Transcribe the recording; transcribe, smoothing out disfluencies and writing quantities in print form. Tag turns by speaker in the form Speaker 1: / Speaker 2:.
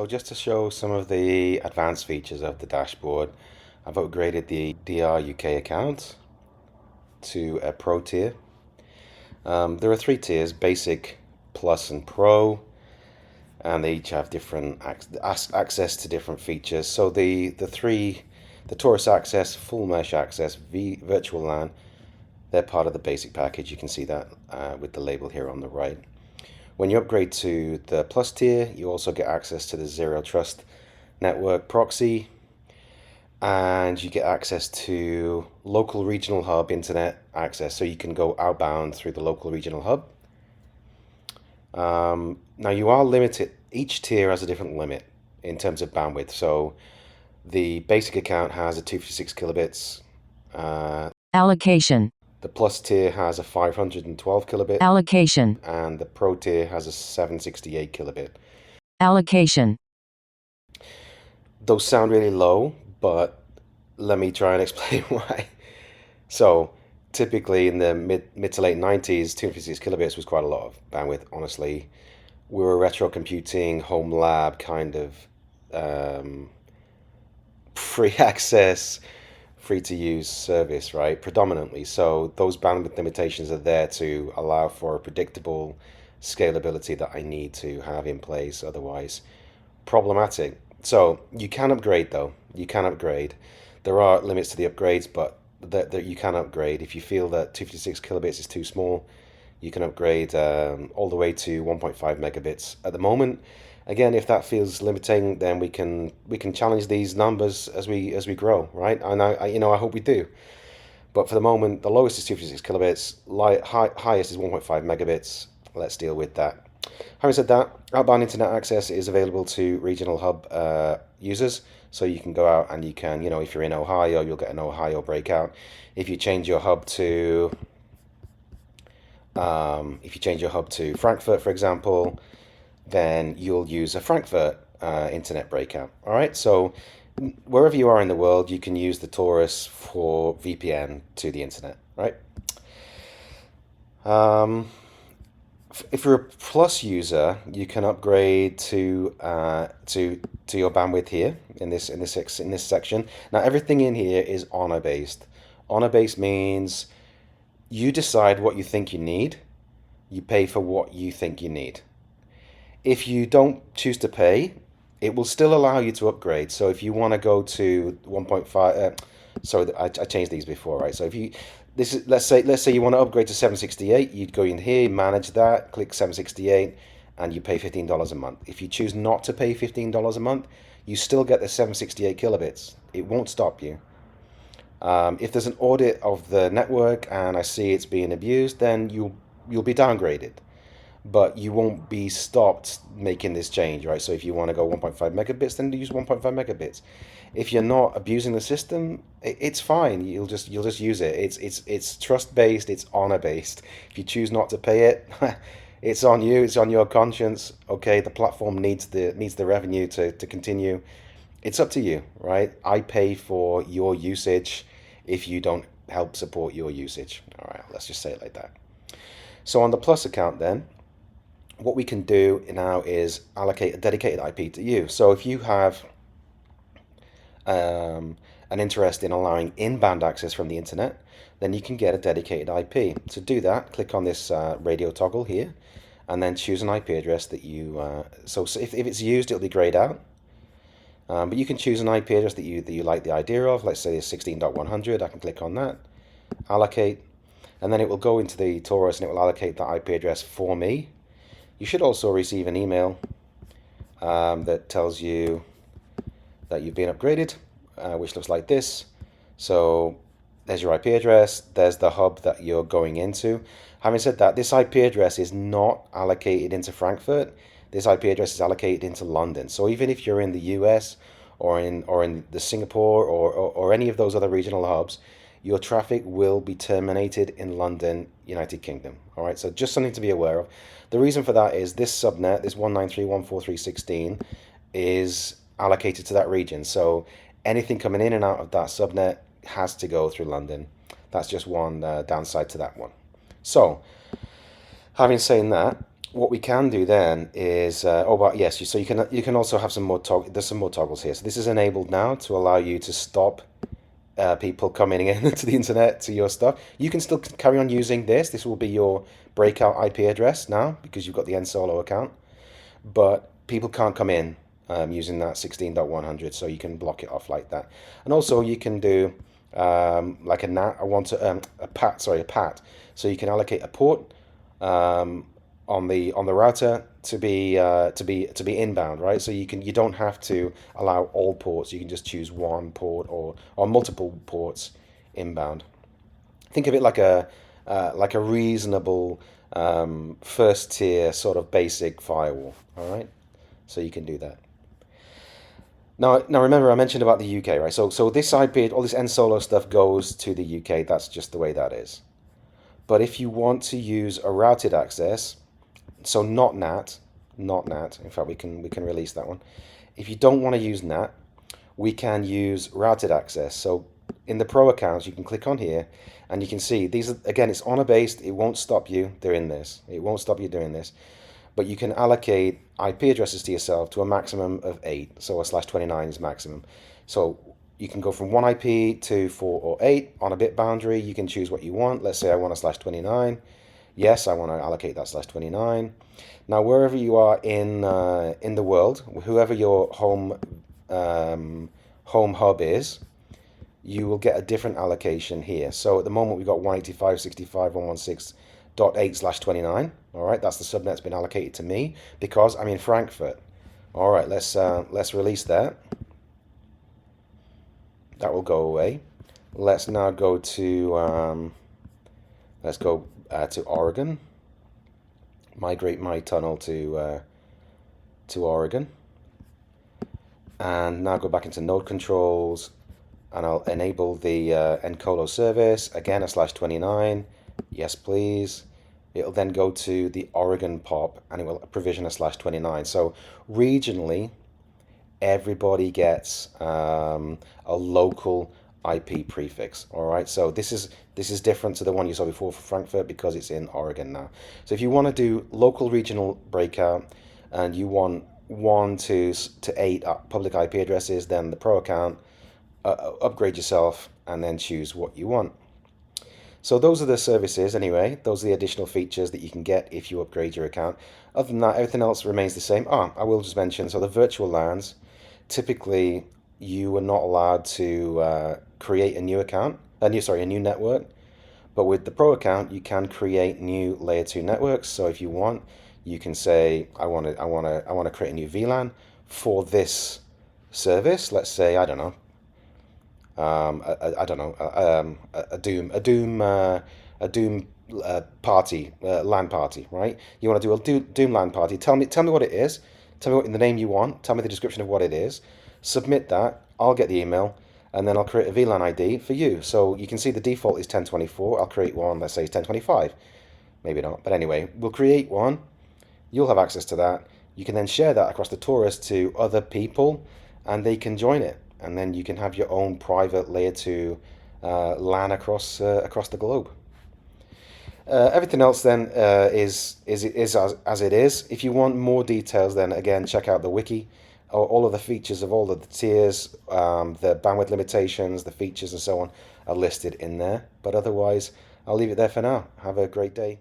Speaker 1: So just to show some of the advanced features of the dashboard, I've upgraded the DR UK account to a Pro tier. There are three tiers: Basic, Plus, and Pro, and they each have different access to different features. So the Taurus Access, Full Mesh Access, Virtual LAN, they're part of the basic package. You can see that with the label here on the right. When you upgrade to the Plus tier, you also get access to the Zero Trust network proxy, and you get access to local regional hub internet access, so you can go outbound through the local regional hub. Now you are limited. Each tier has a different limit in terms of bandwidth. So the basic account has a 256 kilobits.
Speaker 2: Allocation.
Speaker 1: The Plus tier has a 512 kilobit.
Speaker 2: Allocation.
Speaker 1: And the Pro tier has a 768 kilobit.
Speaker 2: Allocation.
Speaker 1: Those sound really low, but let me try and explain why. So typically in the mid to late 90s, 256 kilobits was quite a lot of bandwidth, honestly. We were a retro computing home lab kind of free access, free to use service, right? Predominantly. So those bandwidth limitations are there to allow for a predictable scalability that I need to have in place. Otherwise, problematic. So you can upgrade though. You can upgrade. There are limits to the upgrades, but that you can upgrade. If you feel that 256 kilobits is too small, you can upgrade all the way to 1.5 megabits at the moment. Again, if that feels limiting, then we can challenge these numbers as we grow, right? And I hope we do. But for the moment, the lowest is 256 kilobits, highest is 1.5 megabits. Let's deal with that. Having said that, outbound internet access is available to regional hub users. So you can go out and you can, if you're in Ohio, you'll get an Ohio breakout. If you change your hub to Frankfurt, for example, then you'll use a Frankfurt internet breakout. All right, so wherever you are in the world, you can use the Taurus for VPN to the internet, right? If you're a Plus user, you can upgrade to your bandwidth here in this section. Now everything in here is honor based. Honor based means you decide what you think you need. You pay for what you think you need. If you don't choose to pay, it will still allow you to upgrade. So if you want to go to 1.5, I changed these before, right? So if you let's say you want to upgrade to 768, you'd go in here, manage that, click 768, and you pay $15 a month. If you choose not to pay $15 a month, you still get the 768 kilobits. It won't stop you. If there's an audit of the network and I see it's being abused, then you'll be downgraded, but you won't be stopped making this change, right? So if you want to go 1.5 megabits, then use 1.5 megabits. If you're not abusing the system, it's fine. You'll just use it. It's trust based. It's honor based. If you choose not to pay it, it's on you. It's on your conscience. Okay, the platform needs the revenue to continue. It's up to you, right? I pay for your usage if you don't help support your usage. All right, let's just say it like that. So on the Plus account then, what we can do now is allocate a dedicated IP to you. So if you have an interest in allowing inbound access from the internet, then you can get a dedicated IP. To do that, click on this radio toggle here, and then choose an IP address that you. So if it's used, it'll be grayed out. But you can choose an IP address that you like the idea of. Let's say it's 16.100. I can click on that, allocate, and then it will go into the Taurus and it will allocate that IP address for me. You should also receive an email that tells you that you've been upgraded, which looks like this. So there's your IP address, there's the hub that you're going into. Having said that, this IP address is not allocated into Frankfurt. This IP address is allocated into London. So even if you're in the US or in the Singapore or any of those other regional hubs, your traffic will be terminated in London, United Kingdom. All right, so just something to be aware of. The reason for that is this subnet, this 193.143.16, is allocated to that region. So anything coming in and out of that subnet has to go through London. That's just one downside to that one. So, having said that, What we can do then is, oh, but yes, so you can also have some more there's some more toggles here. So this is enabled now to allow you to stop people coming in to the internet to your stuff. You can still carry on using this. This will be your breakout IP address now because you've got the NSolo account, but people can't come in using that 16.100, so you can block it off like that. And also you can do like a NAT. I want to a PAT. Sorry, a PAT. So you can allocate a port um, on the router to be inbound, right? So you don't have to allow all ports. You can just choose one port or multiple ports inbound. Think of it like a reasonable first tier sort of basic firewall. All right, so you can do that. Now remember I mentioned about the UK, right? So this IP, all this NSolo stuff goes to the UK. That's just the way that is. But if you want to use a routed access, so not NAT, not NAT. In fact, we can release that one. If you don't want to use NAT, we can use routed access. So in the pro accounts, you can click on here and you can see these are, again, it's honor based. It won't stop you doing this. It won't stop you doing this. But you can allocate IP addresses to yourself to a maximum of 8. So a slash 29 is maximum. So you can go from 1 IP to 4 or 8 on a bit boundary. You can choose what you want. Let's say I want a slash 29. Yes, I want to allocate that slash 29. Now, wherever you are in the world, whoever your home hub is, you will get a different allocation here. So at the moment we've got 185.65.116.8 slash 29. All right, that's the subnet that's been allocated to me because I'm in Frankfurt. All right, let's release that. That will go away. Let's now go to to Oregon. Migrate my tunnel to Oregon, and now go back into node controls, and I'll enable the encolo service again a slash 29. Yes, please. It'll then go to the Oregon POP and it will provision a slash 29. So regionally, everybody gets a local IP prefix. All right, so this is different to the one you saw before for Frankfurt because it's in Oregon now. So if you want to do local regional breakout and you want 1 to 8 public IP addresses, then the pro account, upgrade yourself and then choose what you want. So those are the services anyway. Those are the additional features that you can get if you upgrade your account. Other than that, everything else remains the same. I will just mention, so the virtual LANs, typically you are not allowed to create a new account, a new network. But with the Pro account, you can create new layer 2 networks. So if you want, you can say, I want to create a new VLAN for this service. Let's say, I don't know, I don't know, a Doom party, LAN party, right? You want to do a Doom LAN party. Tell me what it is. Tell me what the name you want. Tell me the description of what it is. Submit that. I'll get the email, and then I'll create a VLAN ID for you. So you can see the default is 1024. I'll create one. Let's say it's 1025. Maybe not, but anyway, we'll create one. You'll have access to that. You can then share that across the torus to other people, and they can join it. And then you can have your own private layer 2 LAN across the globe. Everything else then is as it is. If you want more details, then again check out the wiki. All of the features of all of the tiers, the bandwidth limitations, the features, and so on are listed in there. But otherwise, I'll leave it there for now. Have a great day.